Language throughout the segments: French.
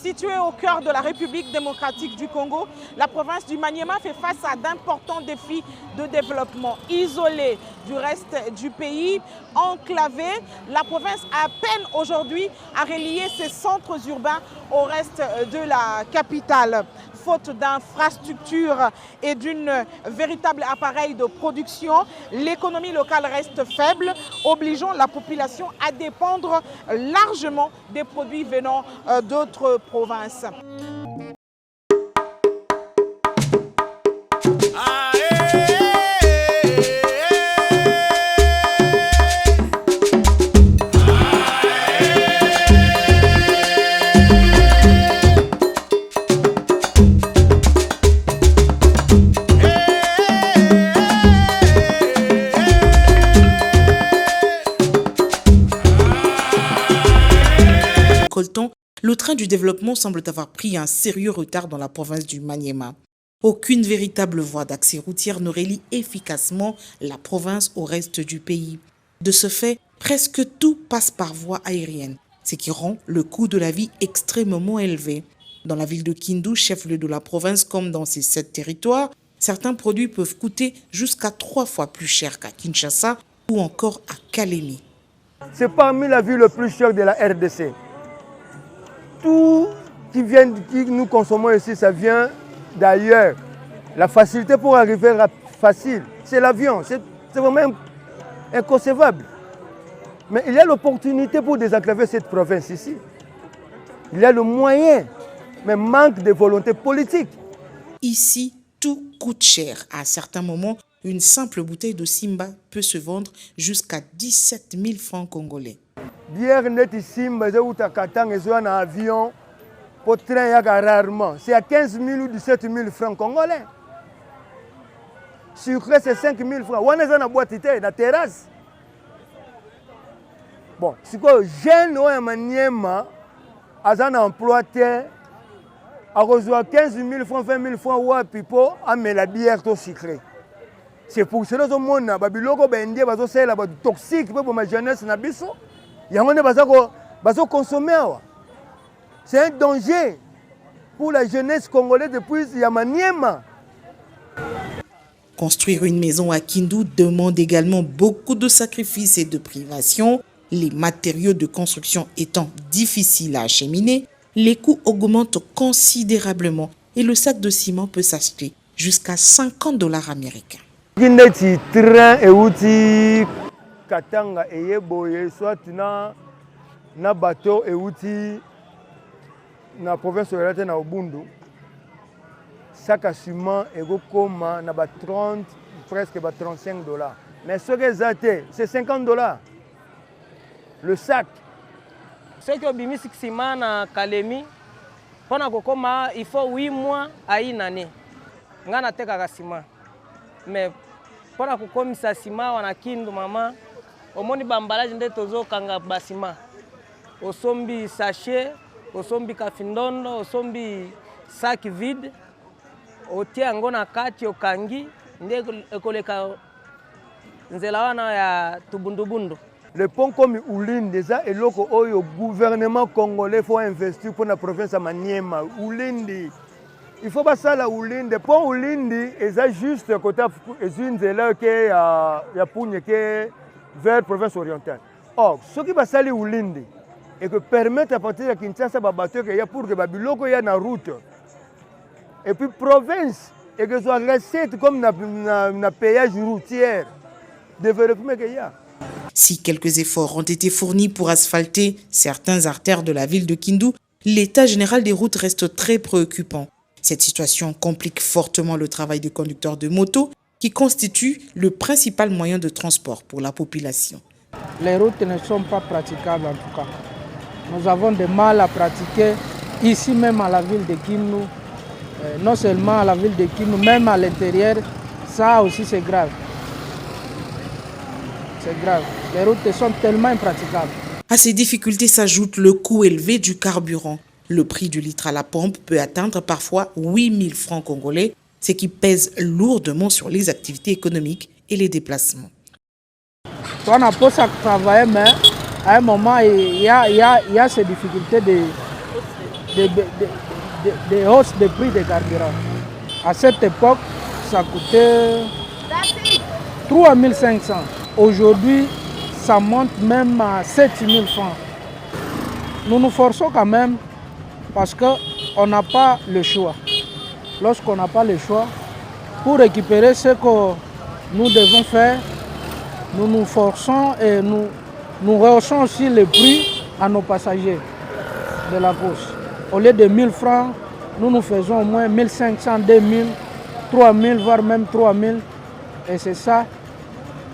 Située au cœur de la République démocratique du Congo, la province du Maniema fait face à d'importants défis de développement. Isolée du reste du pays, enclavée, la province a peine aujourd'hui à relier ses centres urbains au reste de la capitale. Faute d'infrastructures et d'un véritable appareil de production, l'économie locale reste faible, obligeant la population à dépendre largement des produits venant d'autres provinces. Le train du développement semble avoir pris un sérieux retard dans la province du Maniema. Aucune véritable voie d'accès routière ne relie efficacement la province au reste du pays. De ce fait, presque tout passe par voie aérienne, ce qui rend le coût de la vie extrêmement élevé. Dans la ville de Kindu, chef-lieu de la province comme dans ses 7 territoires, certains produits peuvent coûter jusqu'à 3 fois plus cher qu'à Kinshasa ou encore à Kalemi. C'est parmi la ville le plus chère de la RDC. Tout qui nous consommons ici, ça vient d'ailleurs. La facilité pour arriver facile, c'est l'avion. C'est vraiment inconcevable. Mais il y a l'opportunité pour désenclaver cette province ici. Il y a le moyen, mais manque de volonté politique. Ici, tout coûte cher. À certains moments, une simple bouteille de Simba peut se vendre jusqu'à 17 000 francs congolais. Bière net Simba, c'est un avion pour train rarement. C'est à 15 000 ou 17 000 francs congolais. Sucré, c'est 5 000 francs. On est dans la boîte, dans la terrasse. Bon, c'est quoi, jeune ou un Maniema, à un emploi, à recevoir 15 000 francs, 20 000 francs, ou à pipo, à mettre la bière sucrée. C'est pour cela que le monde a des toxiques pour ma jeunesse. C'est un danger pour la jeunesse congolaise depuis Maniema. Construire une maison à Kindu demande également beaucoup de sacrifices et de privations. Les matériaux de construction étant difficiles à acheminer, les coûts augmentent considérablement et le sac de ciment peut s'acheter jusqu'à $50 américains. Kineti train et outil Katanga et boye soit na bateau et outil na province de na Ubundu. Sac à ciment et gokoma na ba 30 presque ba $35. Mais ce que c'est $50 le sac. Ce que bimisi ciment na Kalemi pona kokoma il faut 8 mois à une année. Ngana teka ciment. Mais pona kokomisa ciment wana Kindu mama omoni bambalaje nde tozokanga basima osombi sachet osombi kafindondo osombi sac vide otia yango na kati okangi nde ekoleka nzela wana ya tubundubundu. Le pont comme Oulinde déjà et loko oyo gouvernement congolais faut investir pour la province de Maniema. Oulinde il faut pas ça la Oulinde. Pont Oulinde est juste côté une zela que ya Pugne que vers province orientale. Or ce qui va salir Oulinde et que permettre à partir de Kinshasa ba bateau que ya pour que babiloko ya na route. Et puis province et que soit recette comme na péage routier développement qu'il y a. Si quelques efforts ont été fournis pour asphalter certaines artères de la ville de Kindu, l'état général des routes reste très préoccupant. Cette situation complique fortement le travail des conducteurs de moto qui constituent le principal moyen de transport pour la population. Les routes ne sont pas praticables en tout cas. Nous avons du mal à pratiquer ici même à la ville de Kindu. Non seulement à la ville de Kindu, même à l'intérieur, ça aussi c'est grave. C'est grave. Les routes sont tellement impraticables. À ces difficultés s'ajoute le coût élevé du carburant. Le prix du litre à la pompe peut atteindre parfois 8 000 francs congolais, ce qui pèse lourdement sur les activités économiques et les déplacements. On a pas travailler, mais à un moment, il y a ces difficultés des hausses des prix des carburants. À cette époque, ça coûtait 3500. Aujourd'hui, ça monte même à 7000 francs. Nous nous forçons quand même parce qu'on n'a pas le choix. Lorsqu'on n'a pas le choix, pour récupérer ce que nous devons faire, nous nous forçons et nous rehaussons aussi le prix à nos passagers de la course. Au lieu de 1000 francs, nous faisons au moins 1500, 2000, 3000, voire même 3000. Et c'est ça,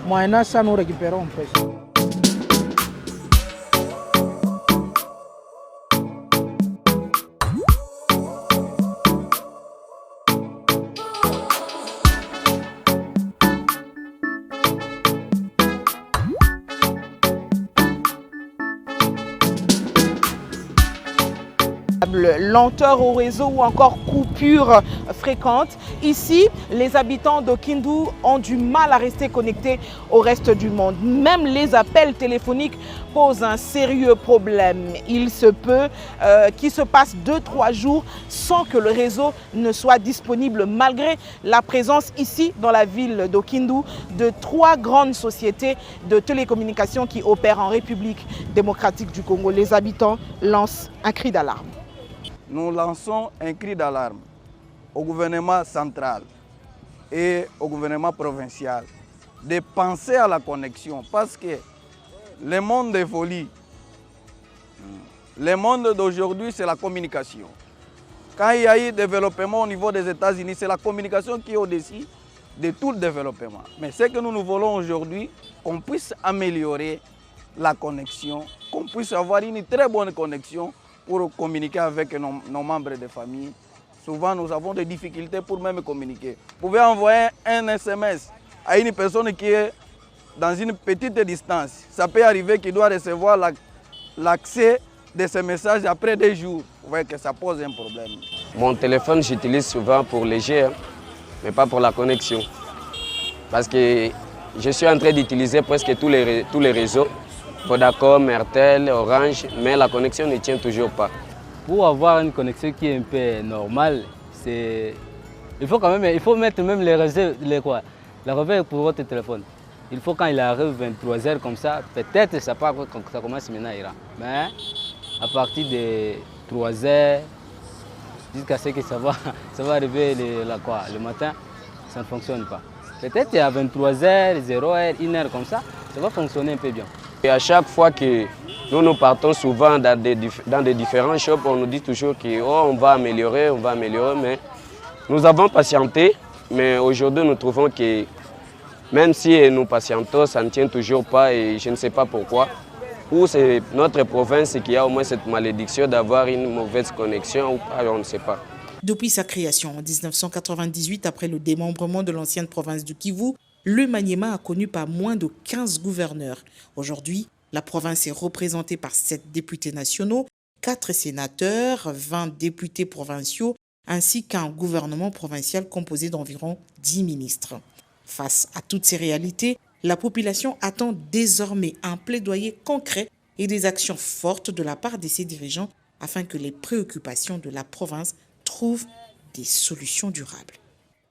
moyennant ça, nous récupérons un peu. Lenteur au réseau ou encore coupure fréquente. Ici, les habitants de Kindu ont du mal à rester connectés au reste du monde. Même les appels téléphoniques posent un sérieux problème. Il se peut qu'il se passe 2-3 jours sans que le réseau ne soit disponible malgré la présence ici dans la ville de Kindu de 3 grandes sociétés de télécommunications qui opèrent en République démocratique du Congo. Les habitants lancent un cri d'alarme. Nous lançons un cri d'alarme au gouvernement central et au gouvernement provincial de penser à la connexion parce que le monde évolue. Le monde d'aujourd'hui, c'est la communication. Quand il y a eu développement au niveau des États-Unis, c'est la communication qui est au-dessus de tout le développement. Mais ce que nous voulons aujourd'hui, qu'on puisse améliorer la connexion, qu'on puisse avoir une très bonne connexion pour communiquer avec nos membres de famille. Souvent, nous avons des difficultés pour même communiquer. Vous pouvez envoyer un SMS à une personne qui est dans une petite distance. Ça peut arriver qu'il doit recevoir l'accès de ces messages après 2 jours. Vous voyez que ça pose un problème. Mon téléphone, j'utilise souvent pour les jeux, mais pas pour la connexion. Parce que je suis en train d'utiliser presque tous les réseaux. Vodacom, Airtel, Orange, mais la connexion ne tient toujours pas. Pour avoir une connexion qui est un peu normale, il faut mettre même les réserves, la réveil pour votre téléphone. Il faut quand il arrive 23h comme ça, peut-être ça commence maintenant ira. Mais à partir de 3h, jusqu'à ce que ça va arriver le matin, ça ne fonctionne pas. Peut-être à 23h, 0h, 1h comme ça va fonctionner un peu bien. Et à chaque fois que nous partons souvent dans des différents shops, on nous dit toujours qu'on va améliorer, mais nous avons patienté, mais aujourd'hui nous trouvons que même si nous patientons, ça ne tient toujours pas et je ne sais pas pourquoi. Ou c'est notre province qui a au moins cette malédiction d'avoir une mauvaise connexion ou pas, on ne sait pas. Depuis sa création en 1998, après le démembrement de l'ancienne province du Kivu, le Maniema a connu pas moins de 15 gouverneurs. Aujourd'hui, la province est représentée par 7 députés nationaux, 4 sénateurs, 20 députés provinciaux, ainsi qu'un gouvernement provincial composé d'environ 10 ministres. Face à toutes ces réalités, la population attend désormais un plaidoyer concret et des actions fortes de la part de ses dirigeants afin que les préoccupations de la province trouvent des solutions durables.